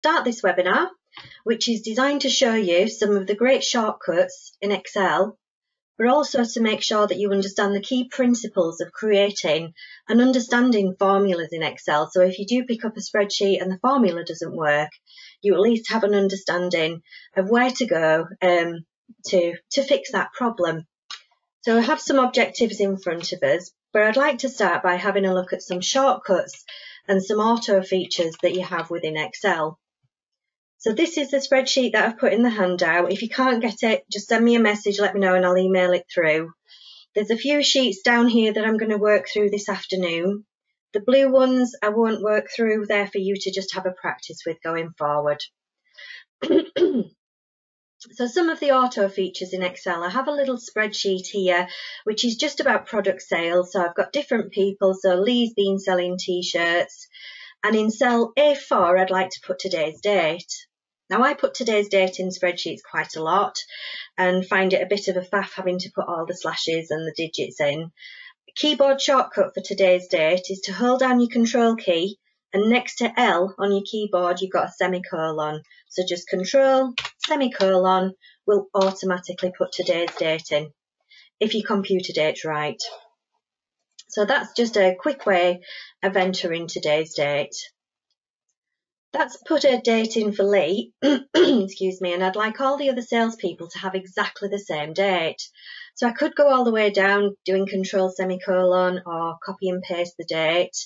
start this webinar, which is designed to show you some of the great shortcuts in Excel, but also to make sure that you understand the key principles of creating and understanding formulas in Excel. So if you do pick up a spreadsheet and the formula doesn't work, you at least have an understanding of where to go to fix that problem. So I have some objectives in front of us, but I'd like to start by having a look at some shortcuts and some auto features that you have within Excel. So this is the spreadsheet that I've put in the handout. If you can't get it, just send me a message, let me know, and I'll email it through. There's a few sheets down here that I'm going to work through this afternoon. The blue ones I won't work through, they're for you to just have a practice with going forward. So some of the auto features in Excel, I have a little spreadsheet here, which is just about product sales. So I've got different people. So Lee's been selling t-shirts, and in cell A4, I'd like to put today's date. Now I put today's date in spreadsheets quite a lot and find it a bit of a faff having to put all the slashes and the digits in. A keyboard shortcut for today's date is to hold down your control key, and next to L on your keyboard, you've got a semicolon. So just control, semicolon, will automatically put today's date in, if your computer date's right. So that's just a quick way of entering today's date. That's put a date in for Lee, excuse me, and I'd like all the other salespeople to have exactly the same date. So I could go all the way down doing control semicolon or copy and paste the date.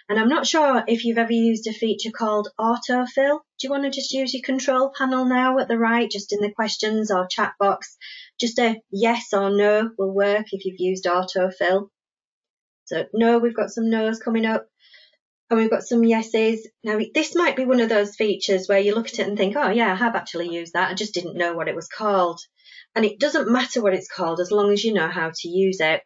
And I'm not sure if you've ever used a feature called autofill. Do you want to just use your control panel now at the right, just in the questions or chat box? Just a yes or no will work if you've used autofill. So no, we've got some no's coming up. And we've got some yeses. Now, this might be one of those features where you look at it and think, oh, yeah, I have actually used that. I just didn't know what it was called. And it doesn't matter what it's called as long as you know how to use it.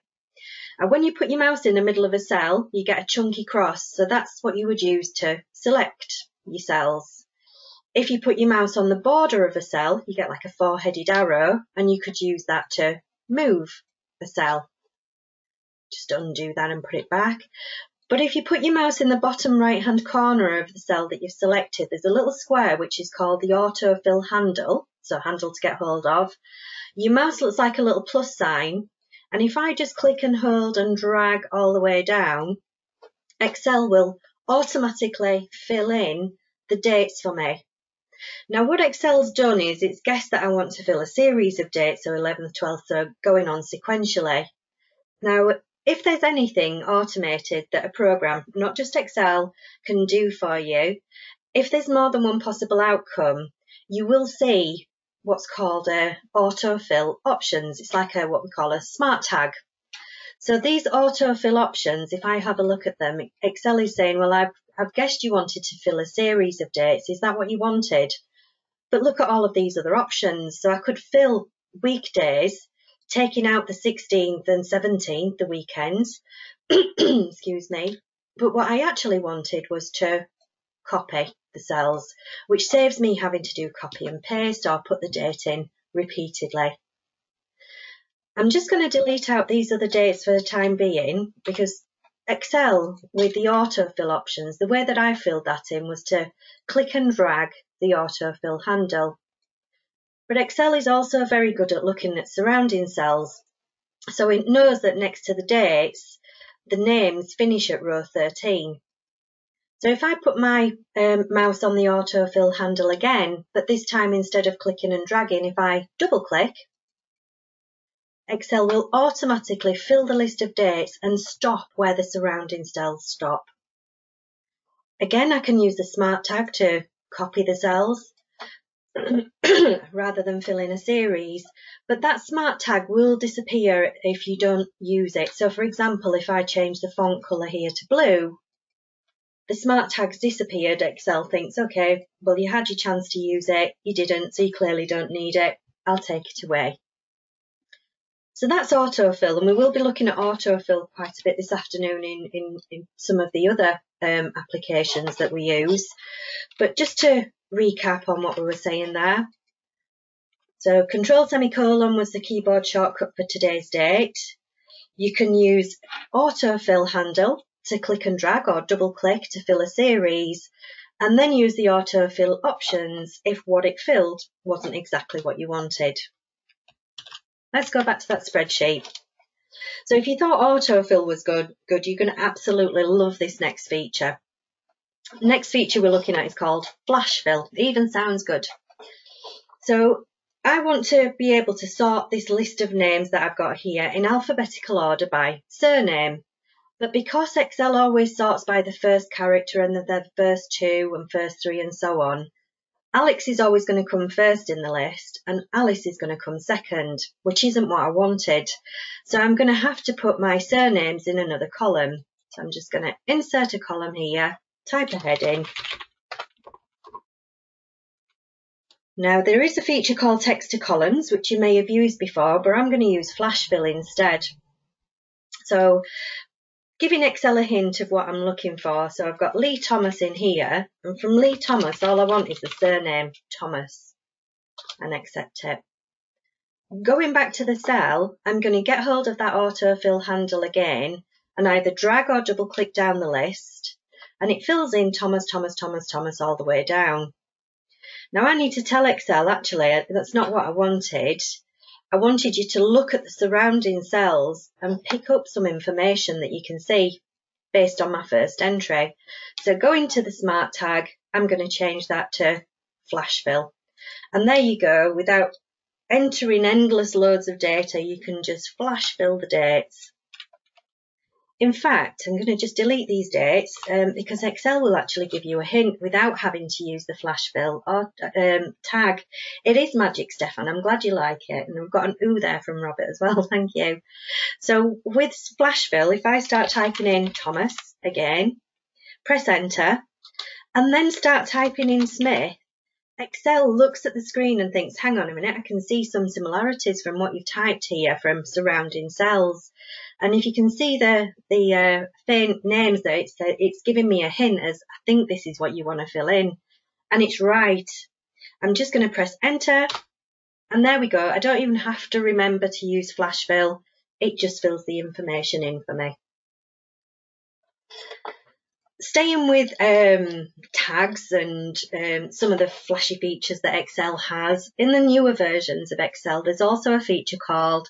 And when you put your mouse in the middle of a cell, you get a chunky cross. So that's what you would use to select your cells. If you put your mouse on the border of a cell, you get like a four-headed arrow, and you could use that to move a cell. Just undo that and put it back. But if you put your mouse in the bottom right-hand corner of the cell that you've selected, there's a little square which is called the autofill handle, so handle to get hold of. Your mouse looks like a little plus sign, and if I just click and hold and drag all the way down, Excel will automatically fill in the dates for me. Now what Excel's done is it's guessed that I want to fill a series of dates, so 11th, 12th, so going on sequentially. Now, if there's anything automated that a program, not just Excel, can do for you, if there's more than one possible outcome, you will see what's called a autofill options. It's like what we call a smart tag. So these autofill options, if I have a look at them, Excel is saying, well, I've guessed you wanted to fill a series of dates. Is that what you wanted? But look at all of these other options. So I could fill weekdays, taking out the 16th and 17th, the weekends, excuse me. But what I actually wanted was to copy the cells, which saves me having to do copy and paste or put the date in repeatedly. I'm just going to delete out these other dates for the time being, because Excel with the autofill options, the way that I filled that in was to click and drag the autofill handle. But Excel is also very good at looking at surrounding cells. So it knows that next to the dates, the names finish at row 13. So if I put my mouse on the autofill handle again, but this time instead of clicking and dragging, if I double click, Excel will automatically fill the list of dates and stop where the surrounding cells stop. Again, I can use the smart tag to copy the cells rather than fill in a series, but that smart tag will disappear if you don't use it. So for example, if I change the font colour here to blue, the smart tag's disappeared. Excel thinks, okay, well, you had your chance to use it, you didn't, so you clearly don't need it, I'll take it away. So that's autofill, and we will be looking at autofill quite a bit this afternoon in some of the other applications that we use. But just to recap on what we were saying there. So control semicolon was the keyboard shortcut for today's date. You can use autofill handle to click and drag or double click to fill a series. and then use the autofill options if what it filled wasn't exactly what you wanted. Let's go back to that spreadsheet. So if you thought autofill was good, you're going to absolutely love this next feature. The next feature we're looking at is called flash fill. It even sounds good. So I want to be able to sort this list of names that I've got here in alphabetical order by surname. But because Excel always sorts by the first character and then the first two and first three and so on, Alex is always going to come first in the list and Alice is going to come second, which isn't what I wanted. So I'm going to have to put my surnames in another column. So I'm just going to insert a column here, type a heading. Now there is a feature called text to columns, which you may have used before, but I'm going to use flash fill instead. So giving Excel a hint of what I'm looking for. So I've got Lee Thomas in here, and from Lee Thomas, all I want is the surname Thomas, and accept it. Going back to the cell, I'm going to get hold of that autofill handle again, and either drag or double click down the list, and it fills in Thomas, Thomas, Thomas, Thomas all the way down. Now I need to tell Excel, actually, that's not what I wanted. I wanted you to look at the surrounding cells and pick up some information that you can see based on my first entry. So going to the Smart tag, I'm going to change that to flash fill. And there you go, without entering endless loads of data, you can just flash fill the dates. In fact, I'm going to just delete these dates because Excel will actually give you a hint without having to use the flash fill or tag. It is magic, Stefan. I'm glad you like it. And we've got an ooh there from Robert as well. Thank you. So with flash fill, if I start typing in Thomas again, press enter, and then start typing in Smith, Excel looks at the screen and thinks, hang on a minute, I can see some similarities from what you've typed here from surrounding cells. And if you can see the faint names there, it's giving me a hint as I think this is what you want to fill in. And it's right. I'm just going to press enter. And there we go. I don't even have to remember to use flash fill. It just fills the information in for me. Staying with tags and some of the flashy features that Excel has, in the newer versions of Excel, there's also a feature called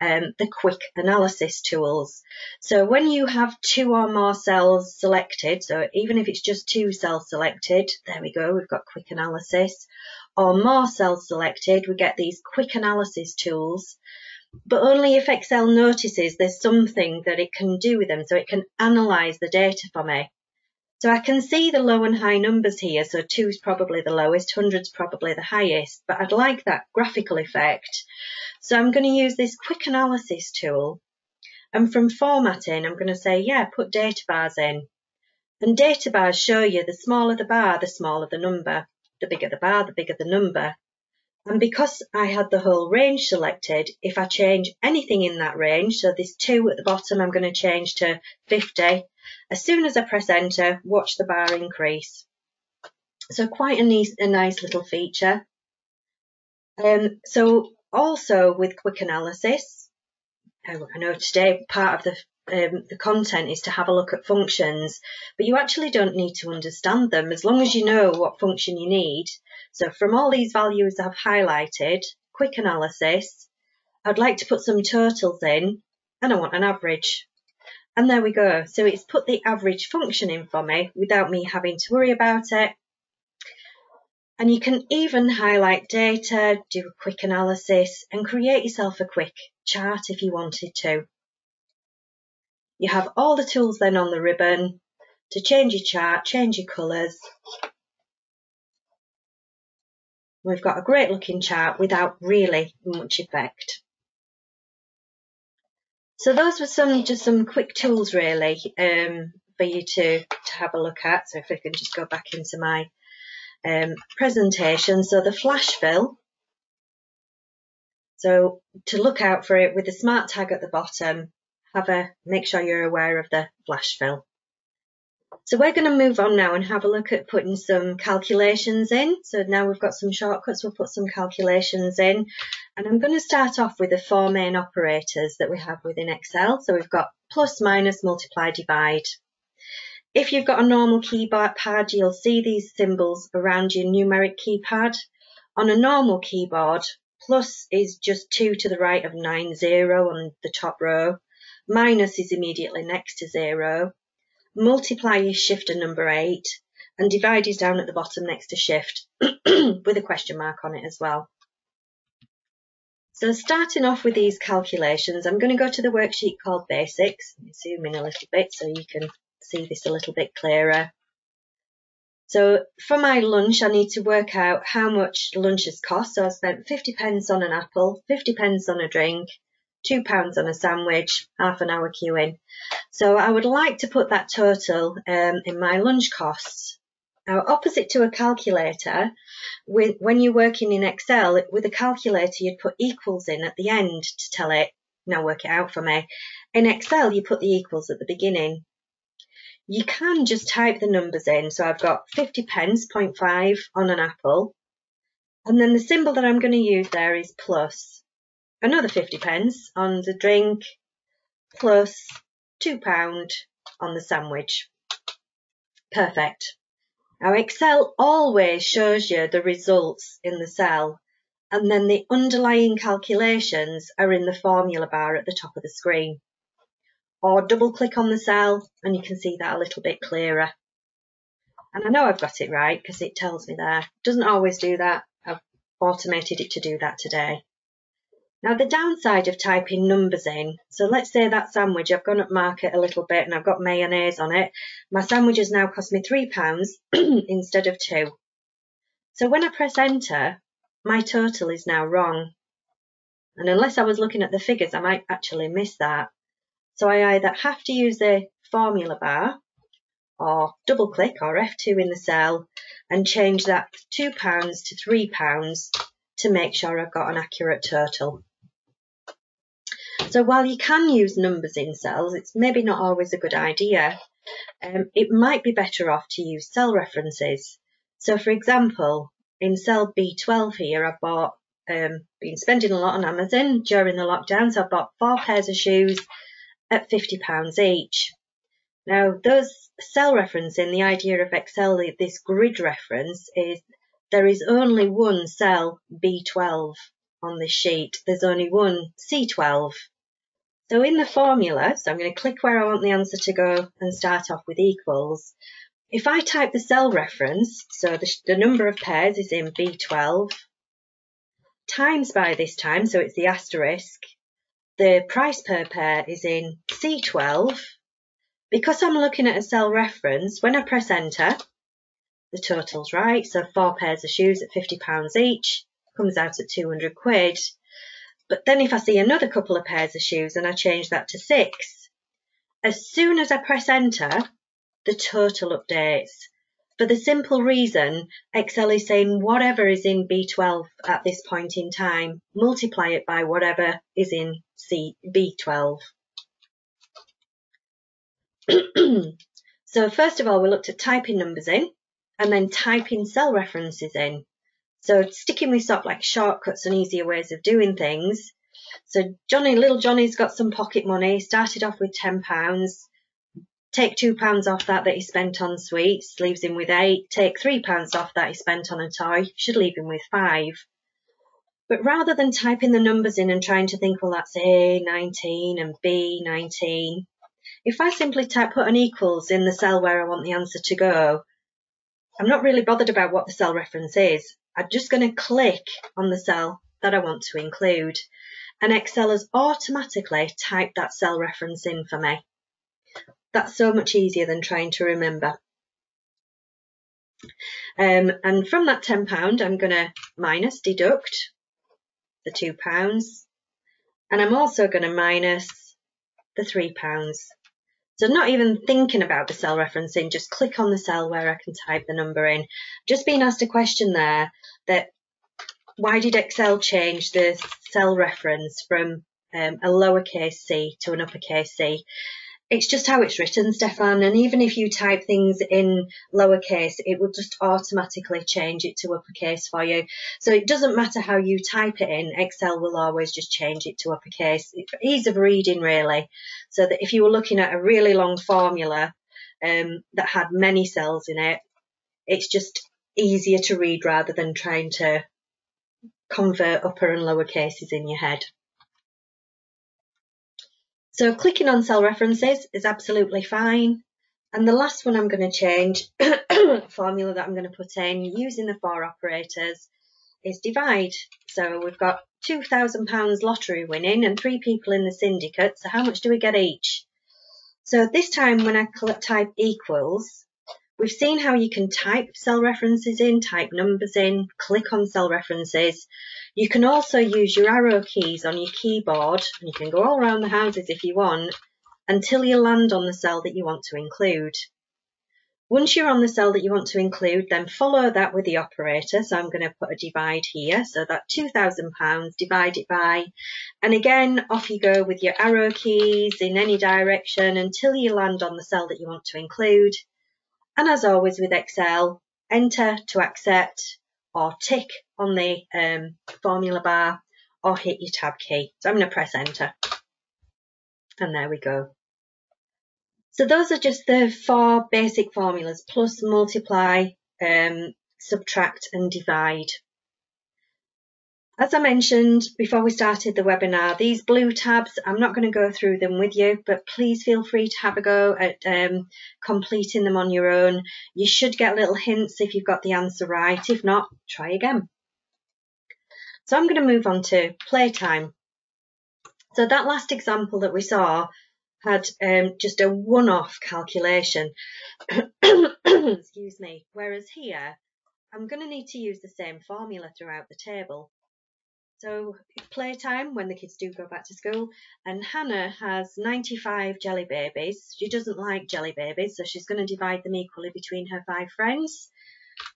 the quick analysis tools. So when you have two or more cells selected, so even if it's just two cells selected, there we go, we've got quick analysis, or more cells selected, we get these quick analysis tools, but only if Excel notices there's something that it can do with them, so it can analyse the data for me. So I can see the low and high numbers here, so 2 is probably the lowest, 100 is probably the highest, but I'd like that graphical effect. So I'm going to use this quick analysis tool, and from formatting, I'm going to say, yeah, put data bars in. And data bars show you the smaller the bar, the smaller the number. The bigger the bar, the bigger the number. And because I had the whole range selected, if I change anything in that range, so this 2 at the bottom, I'm going to change to 50. As soon as I press enter, watch the bar increase. So quite a nice little feature. So also with quick analysis, I know today part of the content is to have a look at functions, but you actually don't need to understand them as long as you know what function you need. So from all these values I've highlighted, quick analysis, I'd like to put some totals in, and I want an average. And there we go. So it's put the average function in for me without me having to worry about it. And you can even highlight data, do a quick analysis, and create yourself a quick chart if you wanted to. You have all the tools then on the ribbon to change your chart, change your colours. We've got a great looking chart without really much effect. So those were just some quick tools really for you to have a look at. So if I can just go back into my presentation. So the flash fill. So to look out for it with the smart tag at the bottom, make sure you're aware of the flash fill. So we're going to move on now and have a look at putting some calculations in. So now we've got some shortcuts, we'll put some calculations in. And I'm going to start off with the 4 main operators that we have within Excel. So we've got plus, minus, multiply, divide. If you've got a normal keypad, you'll see these symbols around your numeric keypad. On a normal keyboard, plus is just 2 to the right of 90 on the top row. Minus is immediately next to 0. Multiply is shift and number 8. And divide is down at the bottom next to shift with a question mark on it as well. So starting off with these calculations, I'm going to go to the worksheet called Basics. Let me zoom in a little bit so you can see this a little bit clearer. So for my lunch, I need to work out how much lunch has cost. So I spent 50p on an apple, 50p on a drink, £2 on a sandwich, half an hour queuing. So I would like to put that total in my lunch costs. Now, opposite to a calculator, when you're working in Excel, with a calculator, you'd put equals in at the end to tell it, now work it out for me. In Excel, you put the equals at the beginning. You can just type the numbers in. So I've got 50p, 0.5 on an apple. And then the symbol that I'm going to use there is plus. Another 50p on the drink, plus £2 on the sandwich. Perfect. Now, Excel always shows you the results in the cell, and then the underlying calculations are in the formula bar at the top of the screen. Or double click on the cell and you can see that a little bit clearer. And I know I've got it right because it tells me there. It doesn't always do that. I've automated it to do that today. Now, the downside of typing numbers in, so let's say that sandwich, I've gone up market a little bit and I've got mayonnaise on it. My sandwich has now cost me £3 instead of 2. So when I press enter, my total is now wrong. And unless I was looking at the figures, I might actually miss that. So I either have to use the formula bar or double click or F2 in the cell and change that £2 to £3 to make sure I've got an accurate total. So while you can use numbers in cells, it's maybe not always a good idea. It might be better off to use cell references. So for example, in cell B12 here, I've been spending a lot on Amazon during the lockdown, so I bought 4 pairs of shoes at £50 each. Now, those cell referencing, the idea of Excel, this grid reference, is there is only one cell B12 on this sheet. There's only one C12. So in the formula, so I'm going to click where I want the answer to go and start off with equals. If I type the cell reference, so the number of pairs is in B12, times by this time, so it's the asterisk, the price per pair is in C12. Because I'm looking at a cell reference, when I press enter, the total's right. So 4 pairs of shoes at £50 each comes out at 200 quid. But then if I see another couple of pairs of shoes and I change that to 6, as soon as I press enter, the total updates. For the simple reason, Excel is saying whatever is in B12 at this point in time, multiply it by whatever is in B12. So first of all, we looked at typing numbers in and then typing cell references in. So sticking with sort of like shortcuts and easier ways of doing things. So little Johnny's got some pocket money, started off with £10. Take £2 off that he spent on sweets, leaves him with 8. Take £3 off that he spent on a toy, should leave him with 5. But rather than typing the numbers in and trying to think, well, that's A19 and B19, if I simply put an equals in the cell where I want the answer to go, I'm not really bothered about what the cell reference is. I'm just going to click on the cell that I want to include. And Excel has automatically typed that cell reference in for me. That's so much easier than trying to remember. And from that £10, I'm going to deduct the £2. And I'm also going to minus the £3. So not even thinking about the cell referencing, just click on the cell where I can type the number in. Just being asked a question there that why did Excel change the cell reference from a lowercase c to an uppercase C? It's just how it's written, Stefan, and even if you type things in lowercase, it will just automatically change it to uppercase for you. So it doesn't matter how you type it in, Excel will always just change it to uppercase. It's for ease of reading, really, so that if you were looking at a really long formula, that had many cells in it. It's just easier to read rather than trying to convert upper and lower cases in your head. So clicking on cell references is absolutely fine. And the last one I'm going to change, formula that I'm going to put in using the for operators, is divide. So we've got £2,000 lottery winning and 3 people in the syndicate. So how much do we get each? So this time when I type equals, we've seen how you can type cell references in, type numbers in, click on cell references. You can also use your arrow keys on your keyboard, and you can go all around the houses if you want until you land on the cell that you want to include. Once you're on the cell that you want to include, then follow that with the operator. So I'm going to put a divide here. So that £2,000, divide it by, and again, off you go with your arrow keys in any direction until you land on the cell that you want to include. And as always with Excel, enter to accept or tick on the formula bar or hit your tab key. So I'm going to press enter. And there we go. So those are just the 4 basic formulas: plus, multiply, subtract and divide. As I mentioned before we started the webinar, these blue tabs, I'm not going to go through them with you, but please feel free to have a go at completing them on your own. You should get little hints if you've got the answer right. If not, try again. So I'm going to move on to Playtime. So that last example that we saw had just a one-off calculation. Excuse me. Whereas here, I'm going to need to use the same formula throughout the table. So Playtime, when the kids do go back to school, and Hannah has 95 jelly babies. She doesn't like jelly babies, so she's going to divide them equally between her 5 friends.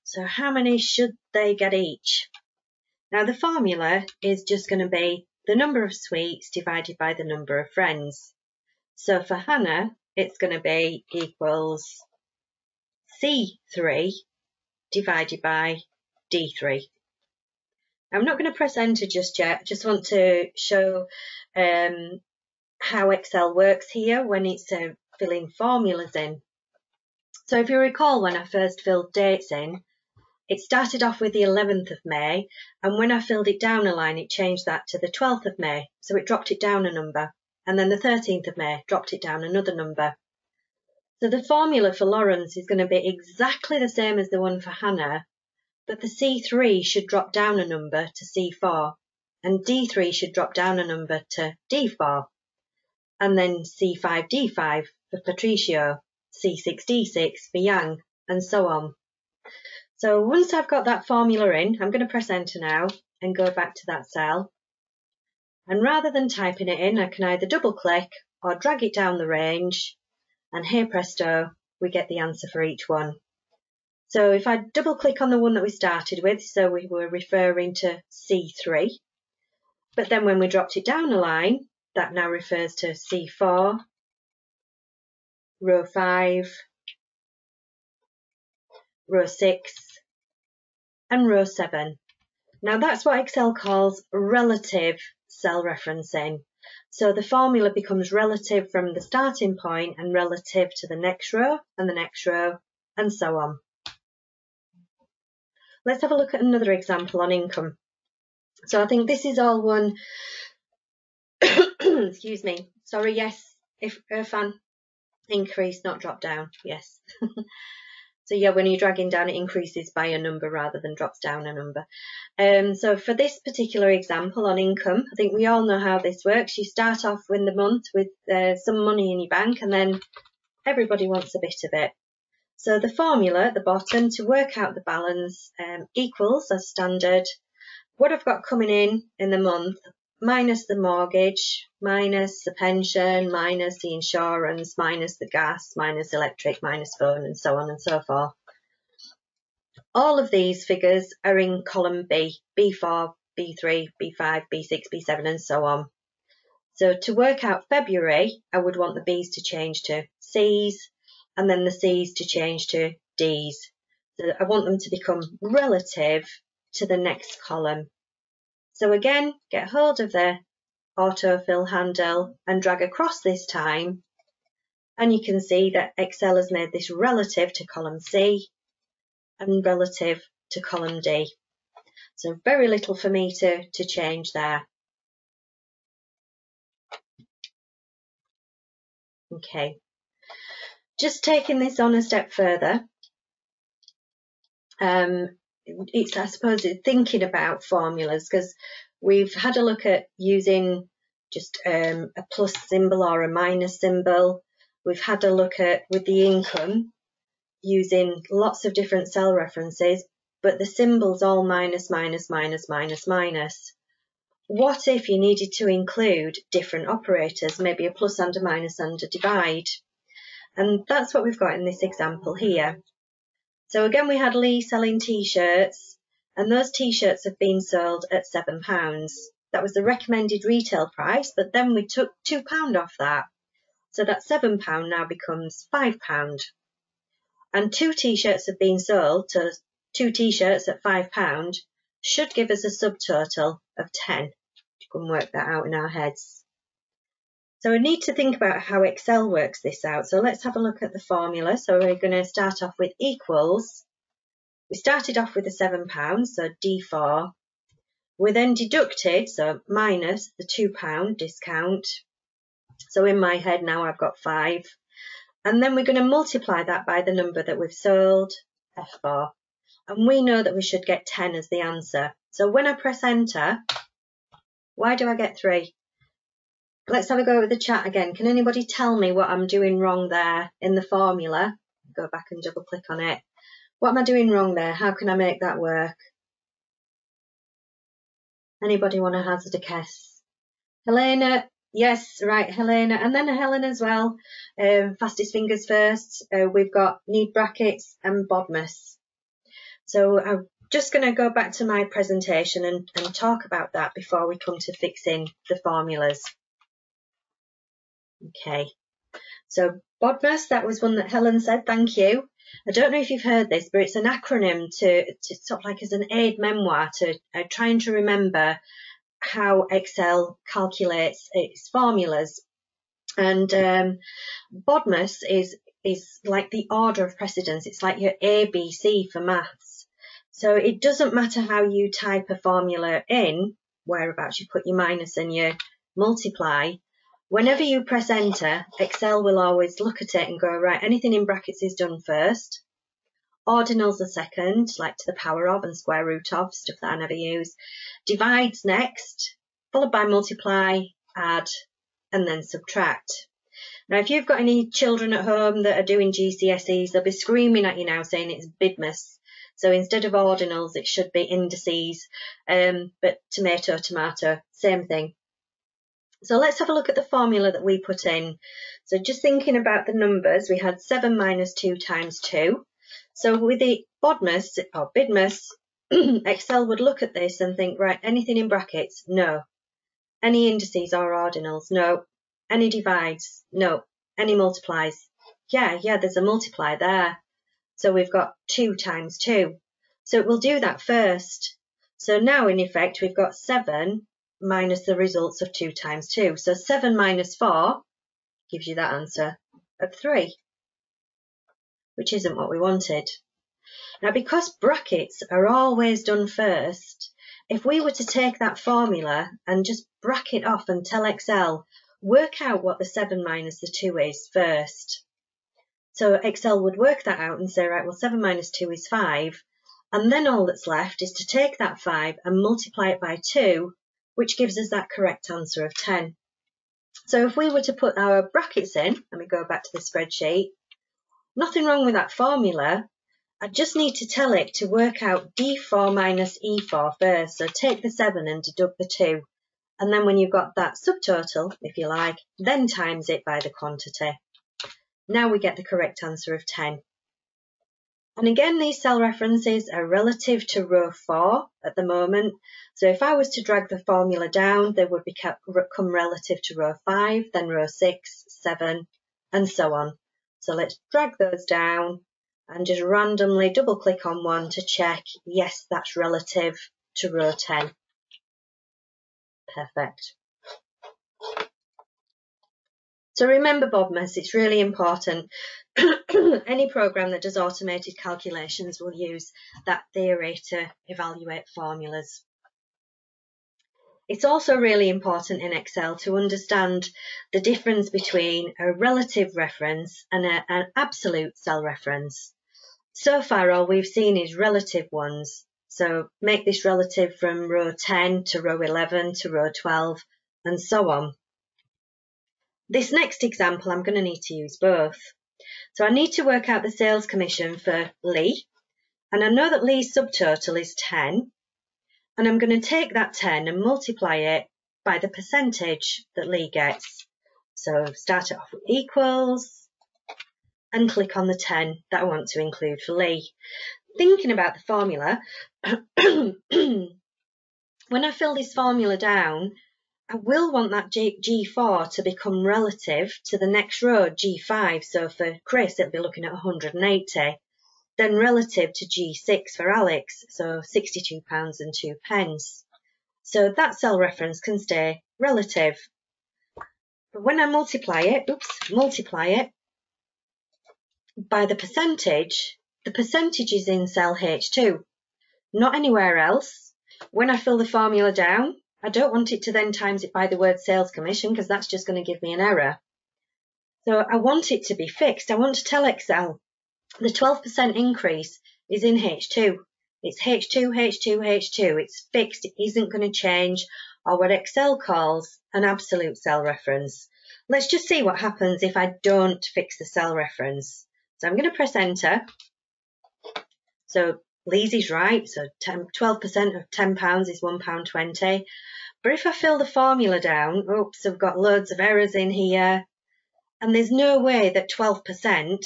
So how many should they get each? Now the formula is just going to be the number of sweets divided by the number of friends. So for Hannah, it's going to be equals C3 divided by D3. I'm not going to press enter just yet. I just want to show how Excel works here when it's filling formulas in. So if you recall, when I first filled dates in, it started off with the 11th of May, and when I filled it down a line, it changed that to the 12th of May. So it dropped it down a number. And then the 13th of May dropped it down another number. So the formula for Lawrence is going to be exactly the same as the one for Hannah, but the C3 should drop down a number to C4, and D3 should drop down a number to D4, and then C5, D5 for Patricio, C6, D6 for Yang, and so on. So once I've got that formula in, I'm going to press enter now and go back to that cell. And rather than typing it in, I can either double click or drag it down the range, and here presto, we get the answer for each one. So if I double click on the one that we started with, so we were referring to C3, but then when we dropped it down a line, that now refers to C4, row 5, row 6, and row 7. Now that's what Excel calls relative cell referencing. So the formula becomes relative from the starting point and relative to the next row and the next row, and so on. Let's have a look at another example on income. So I think this is all one, excuse me, sorry, yes, if Irfan, increase, not drop down, yes. So yeah, when you're dragging down, it increases by a number rather than drops down a number. So for this particular example on income, I think we all know how this works. You start off in the month with some money in your bank, and then everybody wants a bit of it. So the formula at the bottom to work out the balance equals, as standard, what I've got coming in the month, minus the mortgage, minus the pension, minus the insurance, minus the gas, minus electric, minus phone, and so on and so forth. All of these figures are in column B, B4, B3, B5, B6, B7, and so on. So to work out February, I would want the B's to change to C's, and then the C's to change to D's. So I want them to become relative to the next column. So again, get hold of the autofill handle and drag across this time, And you can see that Excel has made this relative to column C and relative to column D. So very little for me to change there. Okay, just taking this on a step further, it's, I suppose, thinking about formulas, because we've had a look at using just a plus symbol or a minus symbol. We've had a look at, with the income, using lots of different cell references, but the symbol's all minus, minus, minus, minus, minus. What if you needed to include different operators, maybe a plus and a minus and a divide? And that's what we've got in this example here. So again, we had Lee selling t-shirts, and those t-shirts have been sold at £7. That was the recommended retail price, but then we took £2 off that. So that £7 now becomes £5. And 2 t-shirts have been sold, so 2 t-shirts at £5 should give us a subtotal of 10. You can work that out in our heads. So we need to think about how Excel works this out. So let's have a look at the formula. So we're going to start off with equals. We started off with the £7, so D4. We then deducted, so minus the £2 discount. So in my head now I've got 5. And then we're going to multiply that by the number that we've sold, F4. And we know that we should get 10 as the answer. So when I press enter, why do I get 3? Let's have a go with the chat again. Can anybody tell me what I'm doing wrong there in the formula? Go back and double click on it. What am I doing wrong there? How can I make that work? Anybody want to hazard a guess? Helena, yes, right, Helena, and then Helen as well. Fastest fingers first. We've got need brackets and Bobmess. So I'm just going to go back to my presentation and talk about that before we come to fixing the formulas. Okay, so Bobmess, that was one that Helen said, thank you. I don't know if you've heard this, but it's an acronym to sort of like as an aid memoir to trying to remember how Excel calculates its formulas. And Bobmess is like the order of precedence. It's like your A, B, C for maths. So it doesn't matter how you type a formula in, whereabouts you put your minus and your multiply. Whenever you press enter, Excel will always look at it and go, right, anything in brackets is done first. Ordinals are second, like to the power of and square root of, stuff that I never use. Divides next, followed by multiply, add, and then subtract. Now, if you've got any children at home that are doing GCSEs, they'll be screaming at you now saying it's Bidmas. So instead of ordinals, it should be indices, but tomato, tomato, same thing. So let's have a look at the formula that we put in. So just thinking about the numbers, we had 7 minus 2 times 2. So with the Bobmess or Bidmas, Excel would look at this and think, right, anything in brackets? No. Any indices or ordinals? No. Any divides? No. Any multiplies? Yeah, there's a multiply there. So we've got 2 times 2. So it will do that first. So now, in effect, we've got 7 minus the results of 2 times 2. So 7 minus 4 gives you that answer of 3, which isn't what we wanted. Now, because brackets are always done first, if we were to take that formula and just bracket off and tell Excel, work out what the 7 minus the 2 is first. So Excel would work that out and say, right, well, 7 minus 2 is 5. And then all that's left is to take that 5 and multiply it by 2, which gives us that correct answer of 10. So if we were to put our brackets in, let me go back to the spreadsheet, nothing wrong with that formula. I just need to tell it to work out D4 minus E4 first. So take the 7 and deduct the 2. And then when you've got that subtotal, if you like, then times it by the quantity. Now we get the correct answer of 10. And again, these cell references are relative to row 4 at the moment. So if I was to drag the formula down, they would become relative to row 5, then row 6, 7, and so on. So let's drag those down and just randomly double click on one to check, yes, that's relative to row 10. Perfect. So remember, Bobmess, it's really important. Any program that does automated calculations will use that theory to evaluate formulas. It's also really important in Excel to understand the difference between a relative reference and an absolute cell reference. So far, all we've seen is relative ones. So make this relative from row 10 to row 11 to row 12 and so on. This next example, I'm going to need to use both. So I need to work out the sales commission for Lee, and I know that Lee's subtotal is 10, and I'm going to take that 10 and multiply it by the percentage that Lee gets. So start it off with equals and click on the 10 that I want to include for Lee. Thinking about the formula, when I fill this formula down, I will want that G4 to become relative to the next row, G5. So for Chris, it'll be looking at 180. Then relative to G6 for Alex, so £62.02. So that cell reference can stay relative. But when I multiply it by the percentage is in cell H2, not anywhere else. When I fill the formula down, I don't want it to then times it by the word sales commission, because that's just going to give me an error. So I want it to be fixed. I want to tell Excel the 12% increase is in H2. It's H2, H2, H2. It's fixed. It isn't going to change, or what Excel calls an absolute cell reference. Let's just see what happens if I don't fix the cell reference. So I'm going to press enter. So Lee's is right. So 12% of £10 is £1.20. But if I fill the formula down, oops, I've got loads of errors in here. And there's no way that 12%,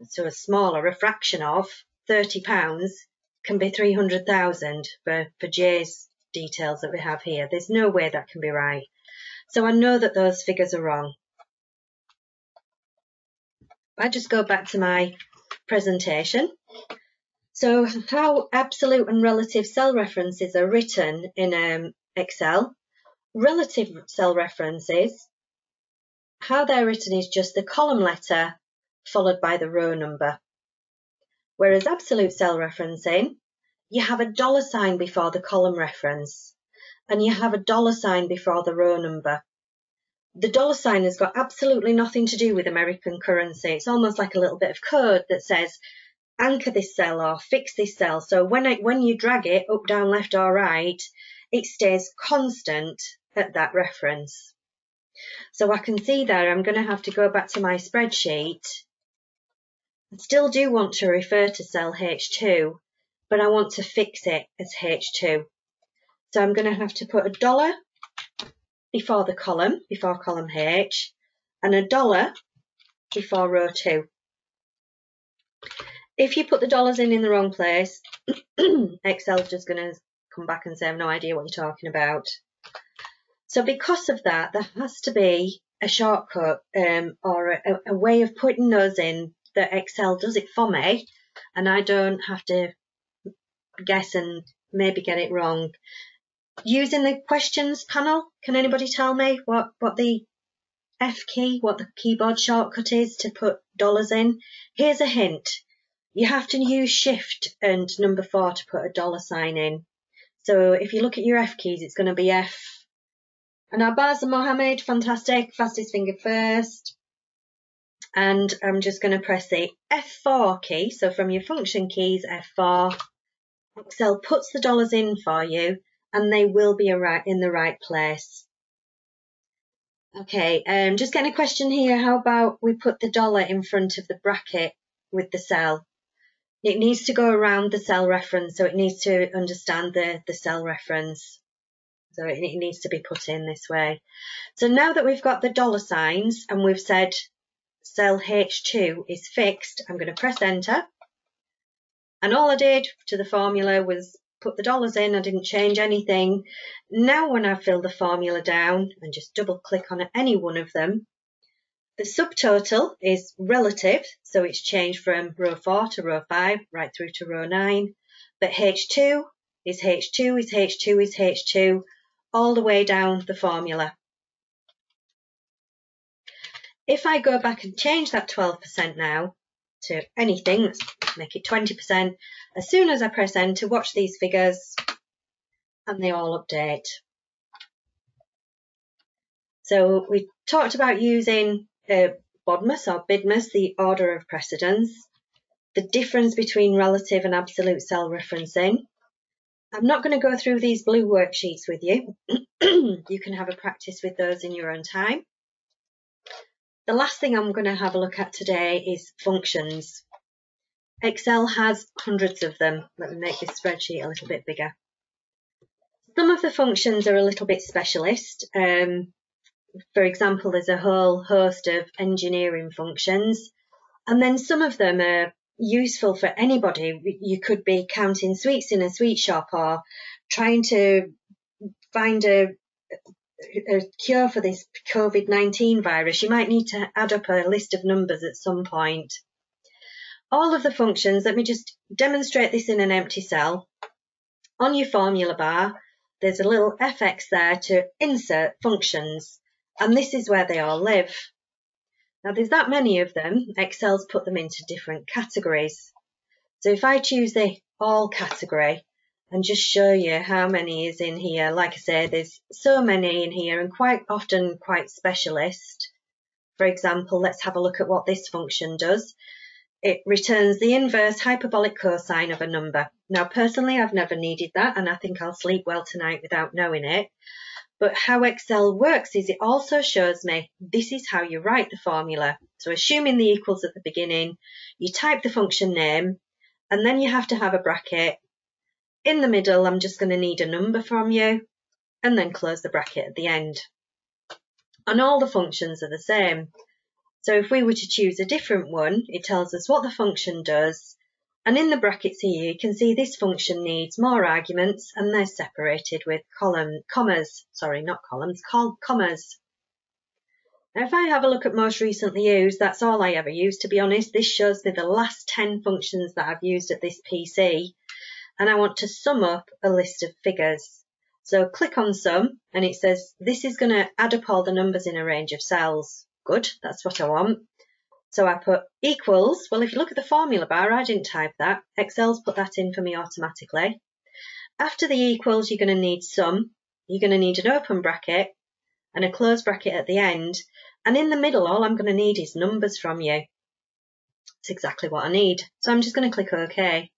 so a fraction of £30, can be 300,000 for Jay's details that we have here. There's no way that can be right. So I know that those figures are wrong. I just go back to my presentation. So how absolute and relative cell references are written in Excel. Relative cell references, how they're written is just the column letter followed by the row number. Whereas absolute cell referencing, you have a $sign before the column reference and you have a $sign before the row number. The $sign has got absolutely nothing to do with American currency. It's almost like a little bit of code that says anchor this cell or fix this cell. So when you drag it up, down, left or right, it stays constant at that reference. So I can see there I'm going to have to go back to my spreadsheet. I still do want to refer to cell H2, but I want to fix it as H2. So I'm going to have to put $1 before the column, before column H, and $1 before row 2. If you put the dollars in the wrong place, Excel's just going to come back and say, I have no idea what you're talking about. So because of that, there has to be a shortcut or a way of putting those in that Excel does it for me, and I don't have to guess and maybe get it wrong. Using the questions panel, can anybody tell me what the F key, what the keyboard shortcut is to put dollars in? Here's a hint. You have to use Shift and number 4 to put a $sign in. So if you look at your F keys, it's going to be F. And Arbaz and Mohammed, fantastic, fastest finger first. And I'm just going to press the F4 key. So from your function keys, F4, Excel puts the dollars in for you, and they will be in the right place. Okay, just getting a question here. How about we put the dollar in front of the bracket with the cell? It needs to go around the cell reference, so it needs to understand the cell reference. So it needs to be put in this way. So now that we've got the dollar signs and we've said cell H2 is fixed, I'm going to press enter. And all I did to the formula was put the dollars in. I didn't change anything. Now when I fill the formula down and just double click on any one of them, the subtotal is relative, so it's changed from row 4 to row 5, right through to row 9. But H2 is H2 is H2 is H2, all the way down the formula. If I go back and change that 12% now to anything, let's make it 20%, as soon as I press enter, watch these figures and they all update. So we talked about using Bobmess or Bidmess, the order of precedence, the difference between relative and absolute cell referencing. I'm not going to go through these blue worksheets with you. You can have a practice with those in your own time. The last thing I'm going to have a look at today is functions. Excel has hundreds of them. Let me make this spreadsheet a little bit bigger. Some of the functions are a little bit specialist. For example, there's a whole host of engineering functions, and then some of them are useful for anybody. You could be counting sweets in a sweet shop or trying to find a cure for this COVID-19 virus. You might need to add up a list of numbers at some point. All of the functions, let me just demonstrate this in an empty cell. On your formula bar, there's a little FX there to insert functions, and this is where they all live. Now there's that many of them, Excel's put them into different categories. So if I choose the all category and just show you how many is in here, like I say, there's so many in here and quite often quite specialist. For example, let's have a look at what this function does. It returns the inverse hyperbolic cosine of a number. Now personally I've never needed that, and I think I'll sleep well tonight without knowing it. But how Excel works is it also shows me this is how you write the formula. So assuming the equals at the beginning, you type the function name, and then you have to have a bracket. In the middle, I'm just going to need a number from you, and then close the bracket at the end. And all the functions are the same. So if we were to choose a different one, it tells us what the function does. And in the brackets here, you can see this function needs more arguments, and they're separated with commas. Sorry, not columns, commas. Now, if I have a look at most recently used, that's all I ever use, to be honest. This shows me the last 10 functions that I've used at this PC, and I want to sum up a list of figures. So click on sum, and it says this is going to add up all the numbers in a range of cells. Good, that's what I want. So I put equals. Well, if you look at the formula bar, I didn't type that. Excel's put that in for me automatically. After the equals, you're going to need sum. You're going to need an open bracket and a closed bracket at the end. And in the middle, all I'm going to need is numbers from you. It's exactly what I need. So I'm just going to click OK.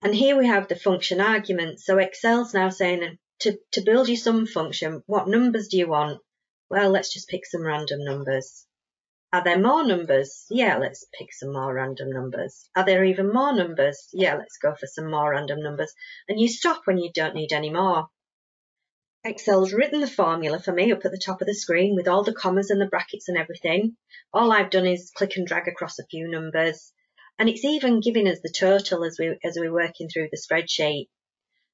And here we have the function argument. So Excel's now saying to build your sum function, what numbers do you want? Well, let's just pick some random numbers. Are there more numbers? Yeah, let's pick some more random numbers. Are there even more numbers? Yeah, let's go for some more random numbers. And you stop when you don't need any more. Excel's written the formula for me up at the top of the screen with all the commas and the brackets and everything. All I've done is click and drag across a few numbers. And it's even giving us the total as we're working through the spreadsheet.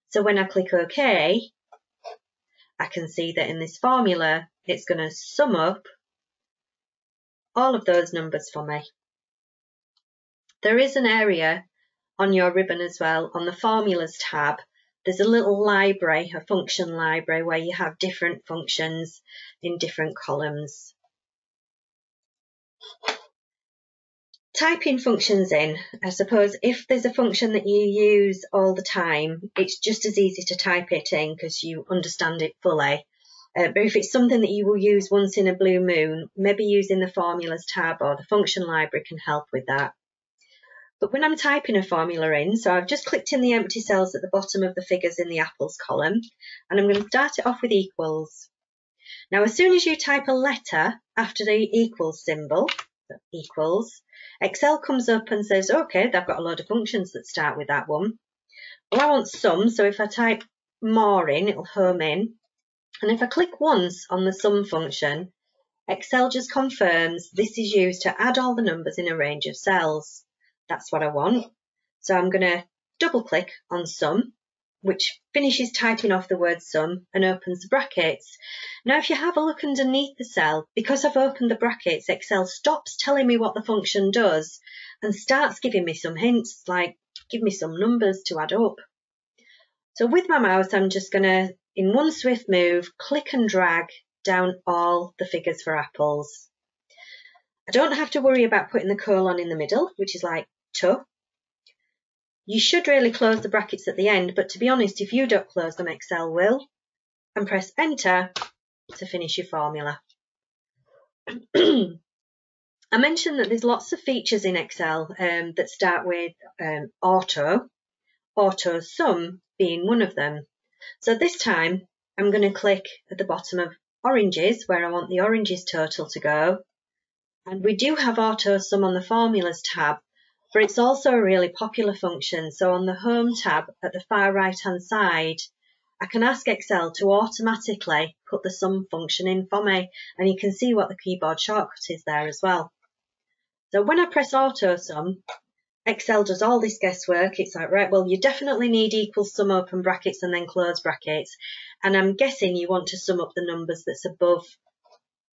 So when I click OK, I can see that in this formula, it's going to sum up all of those numbers for me. There is an area on your ribbon as well, on the formulas tab. There's a little library, a function library, where you have different functions in different columns. Typing functions in, I suppose if there's a function that you use all the time, it's just as easy to type it in because you understand it fully. But if it's something that you will use once in a blue moon, maybe using the formulas tab or the function library can help with that. But when I'm typing a formula in, so I've just clicked in the empty cells at the bottom of the figures in the apples column, and I'm going to start it off with equals. Now, as soon as you type a letter after the equals symbol, equals, Excel comes up and says, okay, they've got a load of functions that start with that one. Well, I want sum, so if I type more in, it'll home in. And if I click once on the sum function, Excel just confirms this is used to add all the numbers in a range of cells. That's what I want. So I'm going to double click on sum, which finishes typing off the word sum and opens the brackets. Now, if you have a look underneath the cell, because I've opened the brackets, Excel stops telling me what the function does and starts giving me some hints, like give me some numbers to add up. So with my mouse, I'm just going to, in one swift move, click and drag down all the figures for apples. I don't have to worry about putting the colon in the middle, which is like to. You should really close the brackets at the end, but to be honest, if you don't close them, Excel will. And press enter to finish your formula. I mentioned that there's lots of features in Excel that start with AutoSum being one of them. So this time I'm going to click at the bottom of oranges where I want the oranges total to go. And we do have AutoSum on the formulas tab, but it's also a really popular function. So on the home tab at the far right hand side, I can ask Excel to automatically put the sum function in for me, and you can see what the keyboard shortcut is there as well. So when I press AutoSum, Excel does all this guesswork. It's like, right, well, you definitely need equal sum open brackets and then close brackets. And I'm guessing you want to sum up the numbers that's above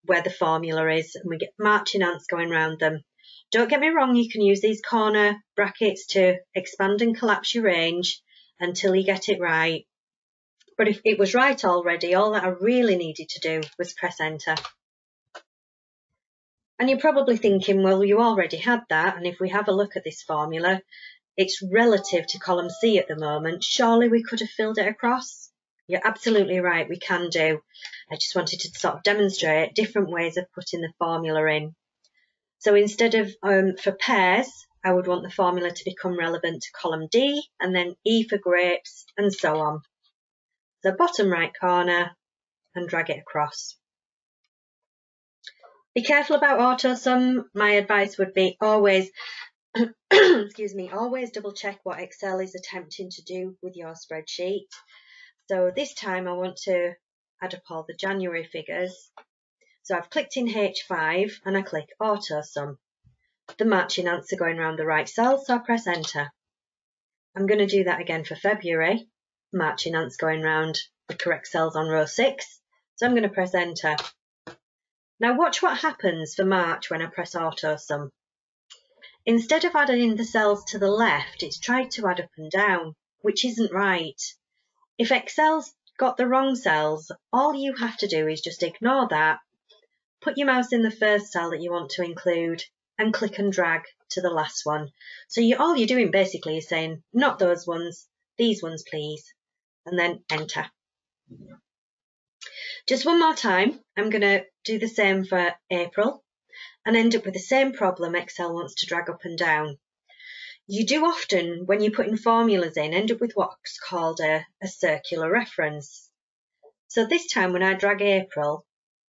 where the formula is, and we get marching ants going round them. Don't get me wrong, you can use these corner brackets to expand and collapse your range until you get it right. But if it was right already, all that I really needed to do was press enter. And you're probably thinking, well, you already had that, and if we have a look at this formula, it's relative to column C at the moment. Surely we could have filled it across? You're absolutely right, we can do. I just wanted to sort of demonstrate different ways of putting the formula in. So instead of for pears, I would want the formula to become relevant to column D, and then E for grapes, and so on. The bottom right corner, and drag it across. Be careful about AutoSum. My advice would be always, excuse me, always double check what Excel is attempting to do with your spreadsheet. So this time I want to add up all the January figures. So I've clicked in H5 and I click AutoSum. The matching ants are going around the right cell, so I press enter. I'm going to do that again for February. Matching ants going round the correct cells on row 6, so I'm going to press enter. Now watch what happens for March when I press AutoSum. Instead of adding the cells to the left, it's tried to add up and down, which isn't right. If Excel's got the wrong cells, all you have to do is just ignore that, put your mouse in the first cell that you want to include, and click and drag to the last one. So all you're doing basically is saying, not those ones, these ones please, and then enter. Just one more time, I'm going to do the same for April and end up with the same problem Excel wants to drag up and down. You do often, when you're putting formulas in, end up with what's called a circular reference. So this time when I drag April,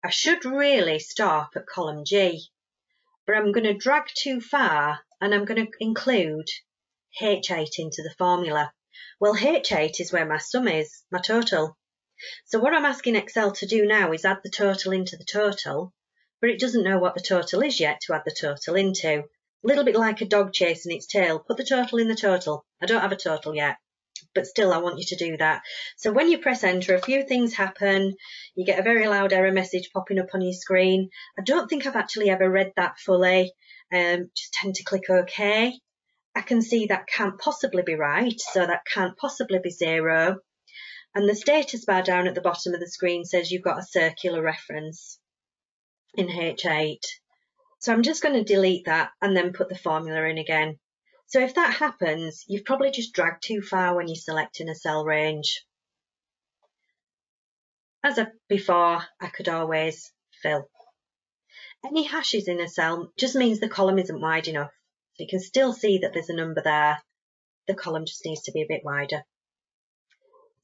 I should really stop at column G, but I'm going to drag too far and I'm going to include H8 into the formula. Well, H8 is where my sum is, my total. So what I'm asking Excel to do now is add the total into the total, but it doesn't know what the total is yet to add the total into. A little bit like a dog chasing its tail. Put the total in the total. I don't have a total yet, but still I want you to do that. So when you press enter, a few things happen. You get a very loud error message popping up on your screen. I don't think I've actually ever read that fully. Just tend to click OK. I can see that can't possibly be right, so that can't possibly be 0. And the status bar down at the bottom of the screen says you've got a circular reference in H8. So I'm just going to delete that and then put the formula in again. So if that happens, you've probably just dragged too far when you're selecting a cell range. As before, I could always fill. Any hashes in a cell just means the column isn't wide enough. So you can still see that there's a number there. The column just needs to be a bit wider.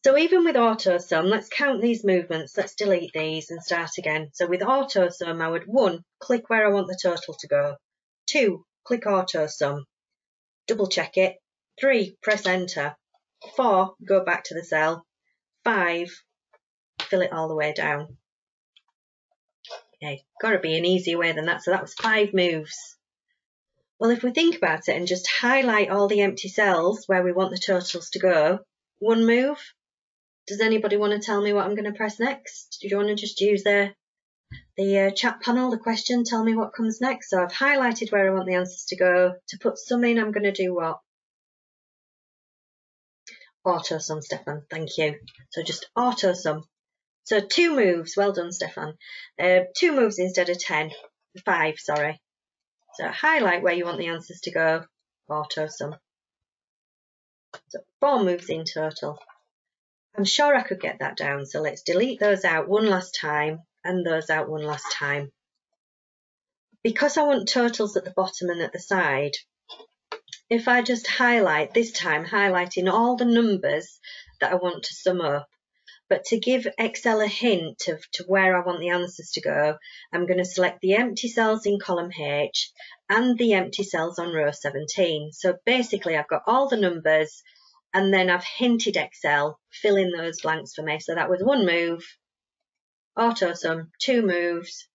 So even with AutoSum, let's count these movements. Let's delete these and start again. So with AutoSum, I would 1, click where I want the total to go. 2, click AutoSum. Double check it. 3, press enter. 4, go back to the cell. 5, fill it all the way down. Okay, got to be an easier way than that. So that was 5 moves. Well, if we think about it and just highlight all the empty cells where we want the totals to go, 1 move. Does anybody want to tell me what I'm going to press next? Do you want to just use the chat panel, the question, tell me what comes next? So I've highlighted where I want the answers to go. To put sum in, I'm going to do what? AutoSum, Stefan, thank you. So just AutoSum. So 2 moves, well done Stefan. 2 moves instead of 5, sorry. So highlight where you want the answers to go, AutoSum. So 4 moves in total. I'm sure I could get that down, so let's delete those out one last time and those out one last time. Because I want totals at the bottom and at the side, if I just highlight, this time highlighting all the numbers that I want to sum up, but to give Excel a hint to where I want the answers to go, I'm going to select the empty cells in column H and the empty cells on row 17. So basically I've got all the numbers and then I've hinted Excel, fill in those blanks for me. So that was 1 move, AutoSum, 2 moves,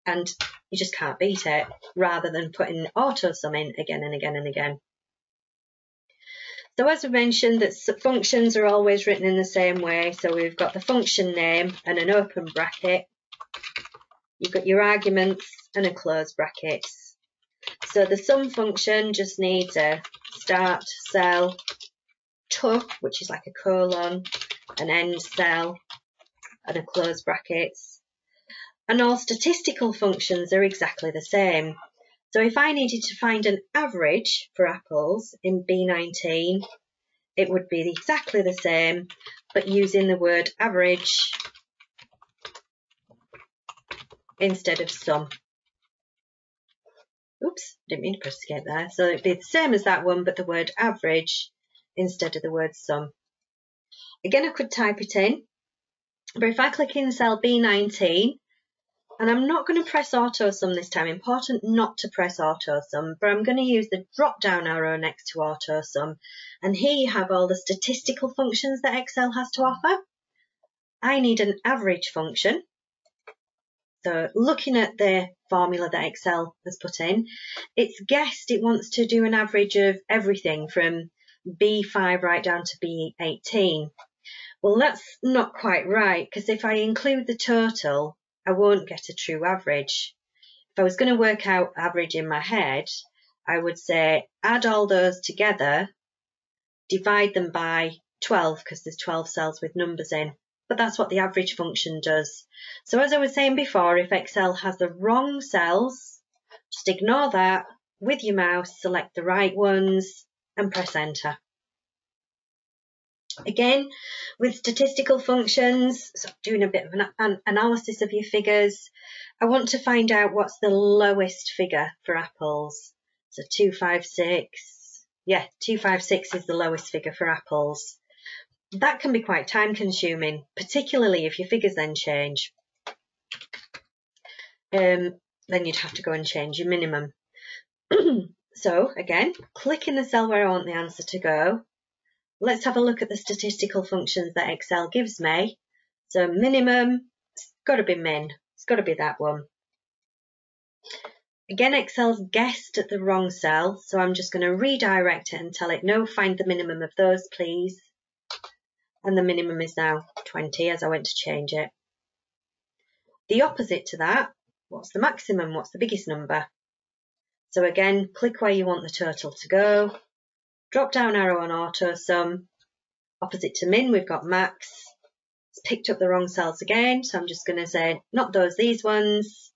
and you just can't beat it, rather than putting AutoSum in again and again and again. So as we mentioned, that functions are always written in the same way. So we've got the function name and an open bracket. You've got your arguments and a close brackets. So the sum function just needs a start cell, to, which is like a colon, an end cell, and a close brackets. And all statistical functions are exactly the same. So if I needed to find an average for apples in B19, it would be exactly the same, but using the word average instead of sum. Oops, didn't mean to press escape there. So it'd be the same as that one, but the word average instead of the word sum. Again, I could type it in, but if I click in cell B19, and I'm not going to press AutoSum this time, important not to press AutoSum, but I'm going to use the drop-down arrow next to AutoSum. And here you have all the statistical functions that Excel has to offer. I need an average function. So looking at the formula that Excel has put in, it's guessed it wants to do an average of everything from B5 right down to B18. Well, that's not quite right, because if I include the total, I won't get a true average. If I was going to work out average in my head, I would say add all those together, divide them by 12, because there's 12 cells with numbers in. But that's what the average function does. So as I was saying before, if Excel has the wrong cells, just ignore that, with your mouse, select the right ones and press enter. Again, with statistical functions, so doing a bit of an analysis of your figures, I want to find out what's the lowest figure for apples. So 256, yeah, 256 is the lowest figure for apples. That can be quite time consuming, particularly if your figures then change. Then you'd have to go and change your minimum. So again, click in the cell where I want the answer to go. Let's have a look at the statistical functions that Excel gives me. So minimum, it's got to be min. It's got to be that one. Again, Excel's guessed at the wrong cell, so I'm just going to redirect it and tell it, no, find the minimum of those, please. And the minimum is now 20 as I went to change it. The opposite to that, what's the maximum? What's the biggest number? So again, click where you want the total to go. Drop down arrow on AutoSum. Opposite to min, we've got max. It's picked up the wrong cells again, so I'm just going to say, not those, these ones.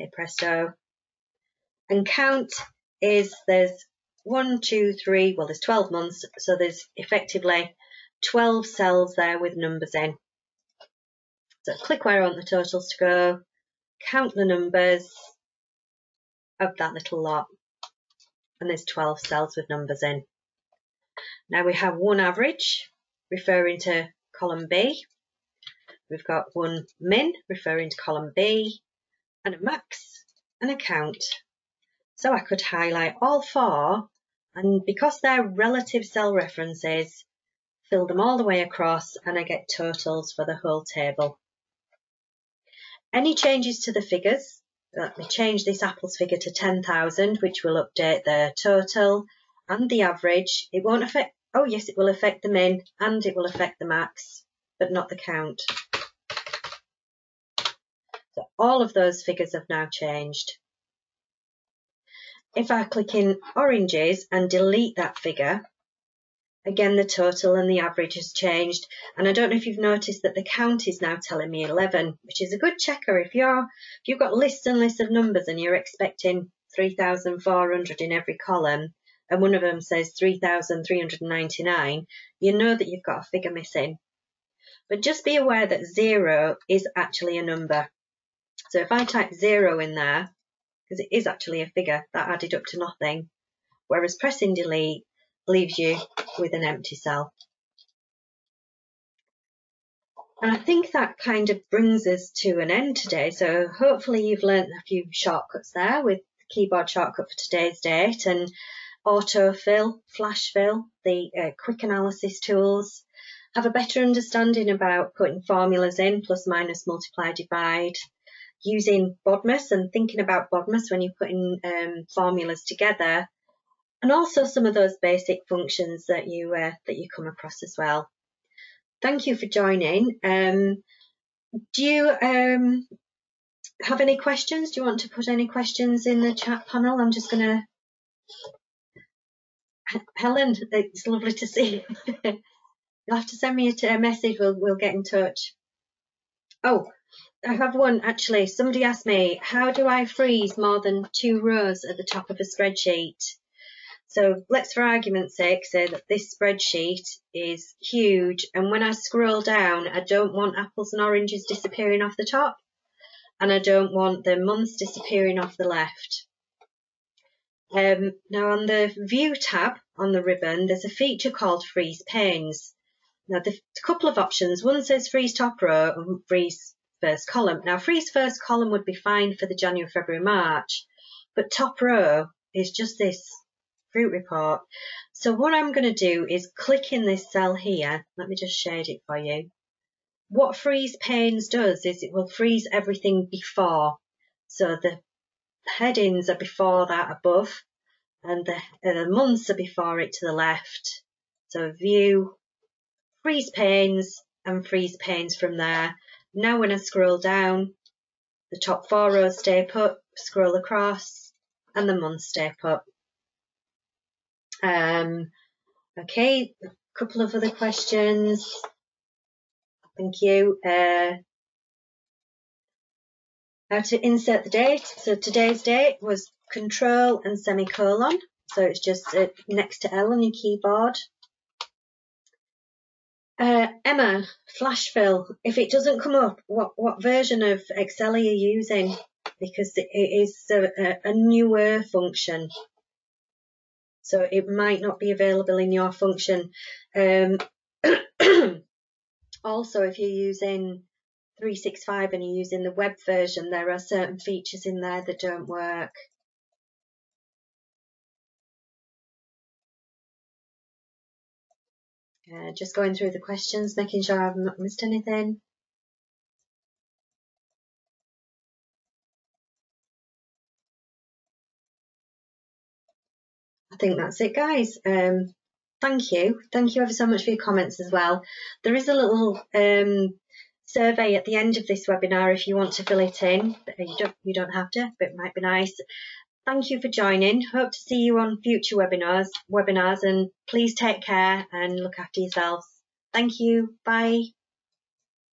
Okay, presto. And count is there's 1, 2, 3, well, there's 12 months, so there's effectively 12 cells there with numbers in. So click where I want the totals to go, count the numbers of that little lot, and there's 12 cells with numbers in. Now we have one average, referring to column B. We've got one min, referring to column B, and a max, and a count. So I could highlight all 4, and because they're relative cell references, fill them all the way across, and I get totals for the whole table. Any changes to the figures, let me change this apples figure to 10,000, which will update the total and the average. It won't affect, oh yes, it will affect the min and it will affect the max, but not the count. So all of those figures have now changed. If I click in oranges and delete that figure, Again, the total and the average has changed. And I don't know if you've noticed that the count is now telling me 11, which is a good checker. If you've got lists and lists of numbers and you're expecting 3,400 in every column, and one of them says 3,399, you know that you've got a figure missing. But just be aware that 0 is actually a number. So if I type 0 in there, because it is actually a figure, that added up to nothing, whereas pressing delete leaves you with an empty cell. And I think that kind of brings us to an end today. So hopefully you've learnt a few shortcuts there with the keyboard shortcut for today's date and autofill, flash fill, the quick analysis tools. Have a better understanding about putting formulas in, plus, minus, multiply, divide, using Bobmess and thinking about Bobmess when you're putting formulas together, and also some of those basic functions that you come across as well. Thank you for joining. Do you have any questions? Do you want to put any questions in the chat panel? I'm just going to... Helen, it's lovely to see you. You'll have to send me a message. We'll get in touch. Oh, I have one actually. Somebody asked me, how do I freeze more than 2 rows at the top of a spreadsheet? So let's, for argument's sake, say that this spreadsheet is huge, and when I scroll down, I don't want apples and oranges disappearing off the top, and I don't want the months disappearing off the left. Now on the View tab on the ribbon, there's a feature called Freeze Panes. Now there's a couple of options. One says Freeze Top Row and Freeze First Column. Now Freeze First Column would be fine for the January, February, March, but Top Row is just this fruit report. So what I'm going to do is click in this cell here. Let me just shade it for you. What Freeze Panes does is it will freeze everything before. So the headings are before that above, and the months are before it to the left. So View, Freeze Panes, and Freeze Panes from there. Now when I scroll down, the top 4 rows stay put, scroll across, and the months stay put. Okay, a couple of other questions. Thank you. How to insert the date. So today's date was Control and semicolon. So it's just next to L on your keyboard. Emma, flash fill. If it doesn't come up, what version of Excel are you using? Because it is a newer function. So it might not be available in your function. Also, if you're using 365 and you're using the web version, there are certain features in there that don't work. Just going through the questions, making sure I've not missed anything. I think that's it, guys. Thank you. Thank you ever so much for your comments as well. There is a little survey at the end of this webinar if you want to fill it in. You don't have to, but it might be nice. Thank you for joining. Hope to see you on future webinars, and please take care and look after yourselves. Thank you. Bye.